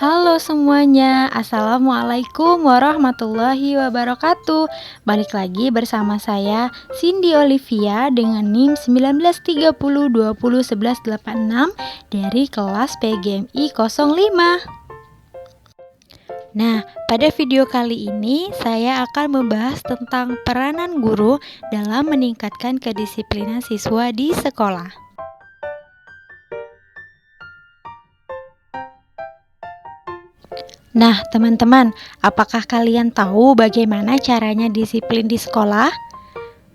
Halo semuanya, Assalamualaikum warahmatullahi wabarakatuh. Balik lagi bersama saya Cindy Olivia dengan NIM 1930201186 dari kelas PGMI 05. Nah, pada video kali ini saya akan membahas tentang peranan guru dalam meningkatkan kedisiplinan siswa di sekolah. Nah, teman-teman, apakah kalian tahu bagaimana caranya disiplin di sekolah?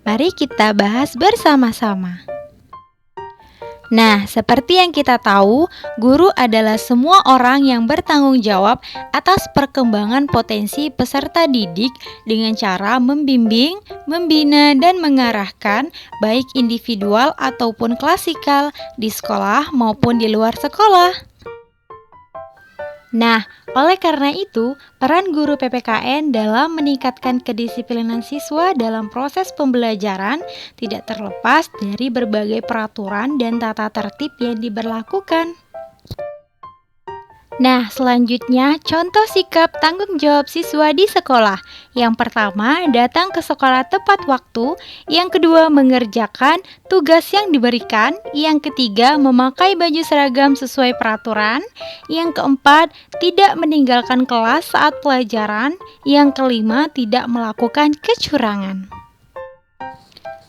Mari kita bahas bersama-sama. Nah, seperti yang kita tahu, guru adalah semua orang yang bertanggung jawab atas perkembangan potensi peserta didik dengan cara membimbing, membina, dan mengarahkan baik individual ataupun klasikal di sekolah maupun di luar sekolah. Nah, oleh karena itu, peran guru PPKN dalam meningkatkan kedisiplinan siswa dalam proses pembelajaran tidak terlepas dari berbagai peraturan dan tata tertib yang diberlakukan. Nah, selanjutnya contoh sikap tanggung jawab siswa di sekolah. Yang pertama, datang ke sekolah tepat waktu. Yang kedua, mengerjakan tugas yang diberikan. Yang ketiga, memakai baju seragam sesuai peraturan. Yang keempat, tidak meninggalkan kelas saat pelajaran. Yang kelima, tidak melakukan kecurangan.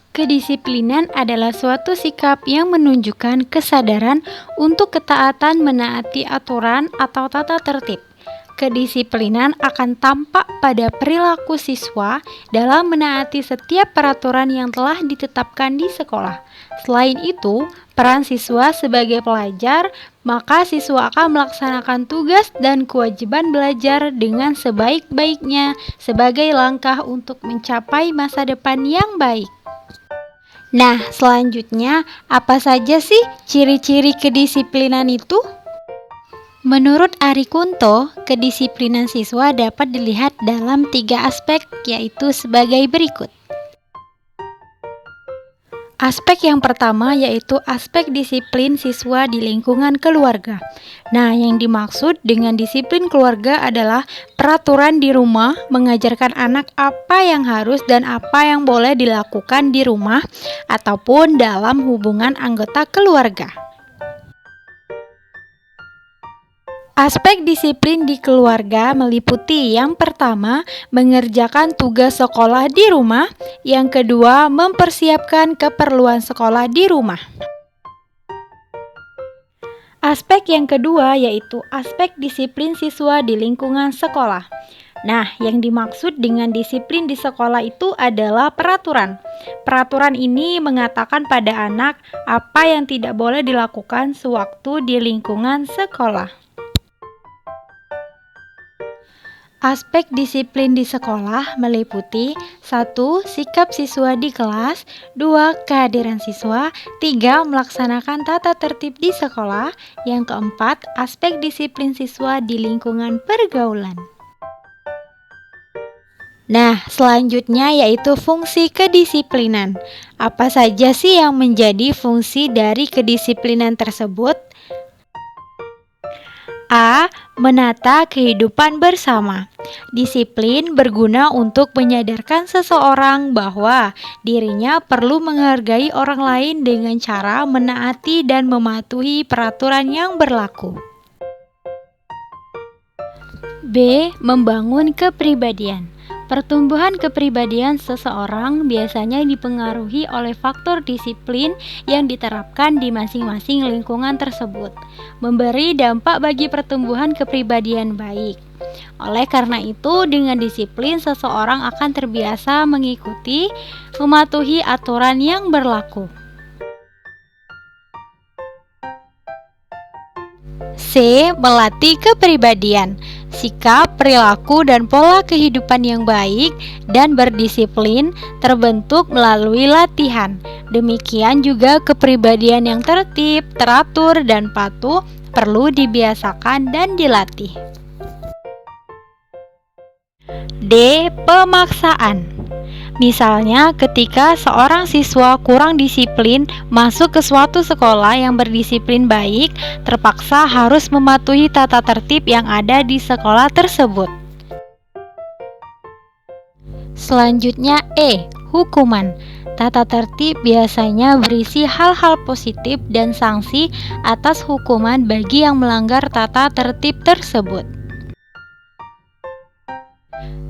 Kedisiplinan adalah suatu sikap yang menunjukkan kesadaran untuk ketaatan menaati aturan atau tata tertib. Kedisiplinan akan tampak pada perilaku siswa dalam menaati setiap peraturan yang telah ditetapkan di sekolah. Selain itu, peran siswa sebagai pelajar, maka siswa akan melaksanakan tugas dan kewajiban belajar dengan sebaik-baiknya sebagai langkah untuk mencapai masa depan yang baik. Nah, selanjutnya, apa saja sih ciri-ciri kedisiplinan itu? Menurut Ari Kunto, kedisiplinan siswa dapat dilihat dalam 3 aspek, yaitu sebagai berikut. Aspek yang pertama yaitu aspek disiplin siswa di lingkungan keluarga. Nah, yang dimaksud dengan disiplin keluarga adalah peraturan di rumah, mengajarkan anak apa yang harus dan apa yang boleh dilakukan di rumah ataupun dalam hubungan anggota keluarga. Aspek disiplin di keluarga meliputi yang pertama, mengerjakan tugas sekolah di rumah, yang kedua, mempersiapkan keperluan sekolah di rumah. Aspek yang kedua yaitu aspek disiplin siswa di lingkungan sekolah. Nah, yang dimaksud dengan disiplin di sekolah itu adalah peraturan. Peraturan ini mengatakan pada anak apa yang tidak boleh dilakukan sewaktu di lingkungan sekolah. Aspek disiplin di sekolah meliputi 1. Sikap siswa di kelas, 2. Kehadiran siswa, 3. Melaksanakan tata tertib di sekolah, yang keempat, aspek disiplin siswa di lingkungan pergaulan. Nah, selanjutnya yaitu fungsi kedisiplinan. Apa saja sih yang menjadi fungsi dari kedisiplinan tersebut? A. Menata kehidupan bersama. Disiplin berguna untuk menyadarkan seseorang bahwa dirinya perlu menghargai orang lain dengan cara menaati dan mematuhi peraturan yang berlaku. B. Membangun kepribadian. Pertumbuhan kepribadian seseorang biasanya dipengaruhi oleh faktor disiplin yang diterapkan di masing-masing lingkungan tersebut, memberi dampak bagi pertumbuhan kepribadian baik. Oleh karena itu, dengan disiplin seseorang akan terbiasa mengikuti, mematuhi aturan yang berlaku. C. Melatih kepribadian. Sikap, perilaku, dan pola kehidupan yang baik dan berdisiplin terbentuk melalui latihan. Demikian juga kepribadian yang tertib, teratur, dan patuh perlu dibiasakan dan dilatih. D. Pemaksaan. Misalnya, ketika seorang siswa kurang disiplin masuk ke suatu sekolah yang berdisiplin baik, terpaksa harus mematuhi tata tertib yang ada di sekolah tersebut. Selanjutnya hukuman. Tata tertib biasanya berisi hal-hal positif dan sanksi atas hukuman bagi yang melanggar tata tertib tersebut.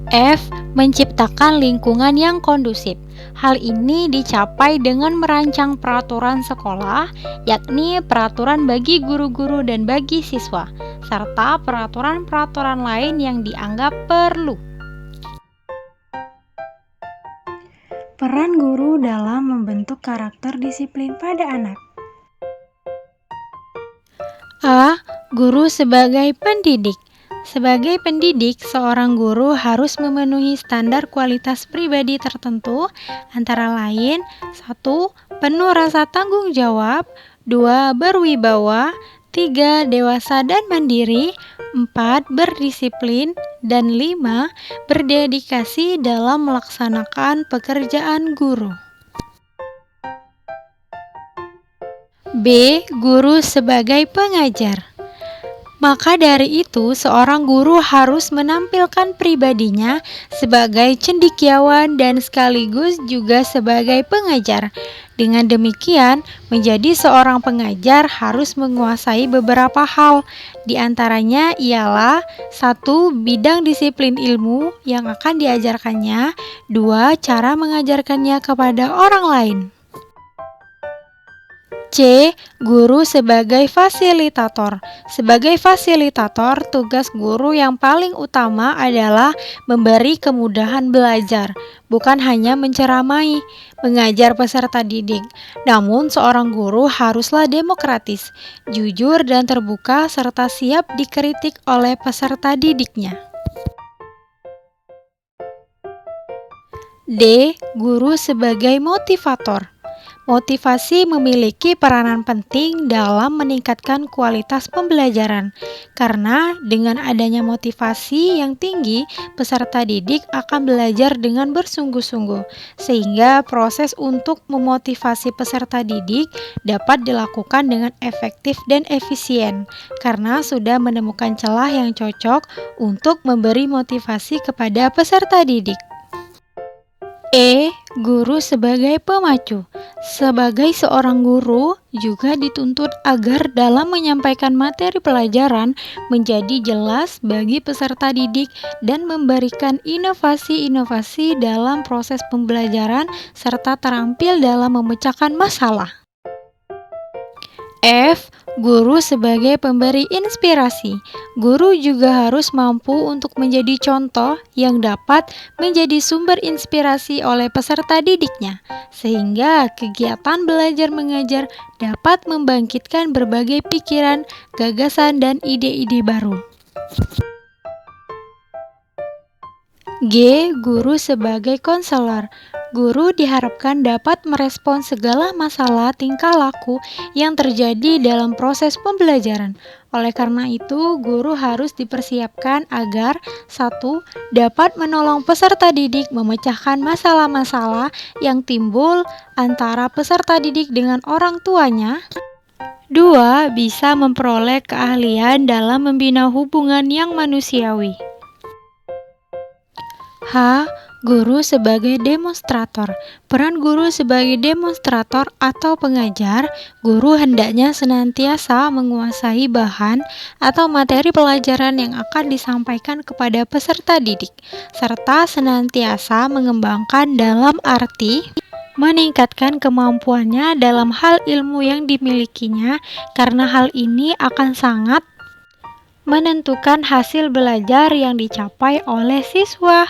F. Menciptakan lingkungan yang kondusif. Hal ini dicapai dengan merancang peraturan sekolah, yakni peraturan bagi guru-guru dan bagi siswa, serta peraturan-peraturan lain yang dianggap perlu. Peran guru dalam membentuk karakter disiplin pada anak. A. Guru sebagai pendidik. Sebagai pendidik, seorang guru harus memenuhi standar kualitas pribadi tertentu, antara lain 1. Penuh rasa tanggung jawab, 2. Berwibawa, 3. Dewasa dan mandiri, 4. Berdisiplin, dan 5. Berdedikasi dalam melaksanakan pekerjaan guru. B. Guru sebagai pengajar. Maka dari itu, seorang guru harus menampilkan pribadinya sebagai cendekiawan dan sekaligus juga sebagai pengajar. Dengan demikian, menjadi seorang pengajar harus menguasai beberapa hal. Di antaranya ialah 1. Bidang disiplin ilmu yang akan diajarkannya, 2. Cara mengajarkannya kepada orang lain. C. Guru sebagai fasilitator. Sebagai fasilitator, tugas guru yang paling utama adalah memberi kemudahan belajar, bukan hanya menceramai, mengajar peserta didik. Namun, seorang guru haruslah demokratis, jujur dan terbuka serta siap dikritik oleh peserta didiknya. D. Guru sebagai motivator. Motivasi memiliki peranan penting dalam meningkatkan kualitas pembelajaran, karena dengan adanya motivasi yang tinggi, peserta didik akan belajar dengan bersungguh-sungguh, sehingga proses untuk memotivasi peserta didik dapat dilakukan dengan efektif dan efisien, karena sudah menemukan celah yang cocok untuk memberi motivasi kepada peserta didik. E. Guru sebagai pemacu. Sebagai seorang guru, juga dituntut agar dalam menyampaikan materi pelajaran menjadi jelas bagi peserta didik dan memberikan inovasi-inovasi dalam proses pembelajaran serta terampil dalam memecahkan masalah. F. Guru sebagai pemberi inspirasi. Guru juga harus mampu untuk menjadi contoh yang dapat menjadi sumber inspirasi oleh peserta didiknya, sehingga kegiatan belajar mengajar dapat membangkitkan berbagai pikiran, gagasan, dan ide-ide baru. G. Guru sebagai konselor. Guru diharapkan dapat merespon segala masalah tingkah laku yang terjadi dalam proses pembelajaran. Oleh karena itu, guru harus dipersiapkan agar 1. Dapat menolong peserta didik memecahkan masalah-masalah yang timbul antara peserta didik dengan orang tuanya. 2. Bisa memperoleh keahlian dalam membina hubungan yang manusiawi. H. Guru sebagai demonstrator. Peran guru sebagai demonstrator atau pengajar, guru hendaknya senantiasa menguasai bahan atau materi pelajaran yang akan disampaikan kepada peserta didik, serta senantiasa mengembangkan dalam arti meningkatkan kemampuannya dalam hal ilmu yang dimilikinya, karena hal ini akan sangat menentukan hasil belajar yang dicapai oleh siswa.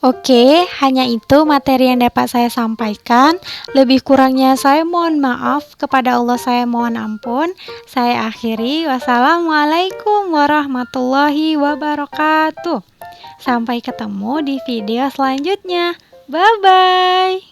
Oke, hanya itu materi yang dapat saya sampaikan. Lebih kurangnya saya mohon maaf, kepada Allah saya mohon ampun. Saya akhiri. Wassalamualaikum warahmatullahi wabarakatuh. Sampai ketemu di video selanjutnya. Bye-bye.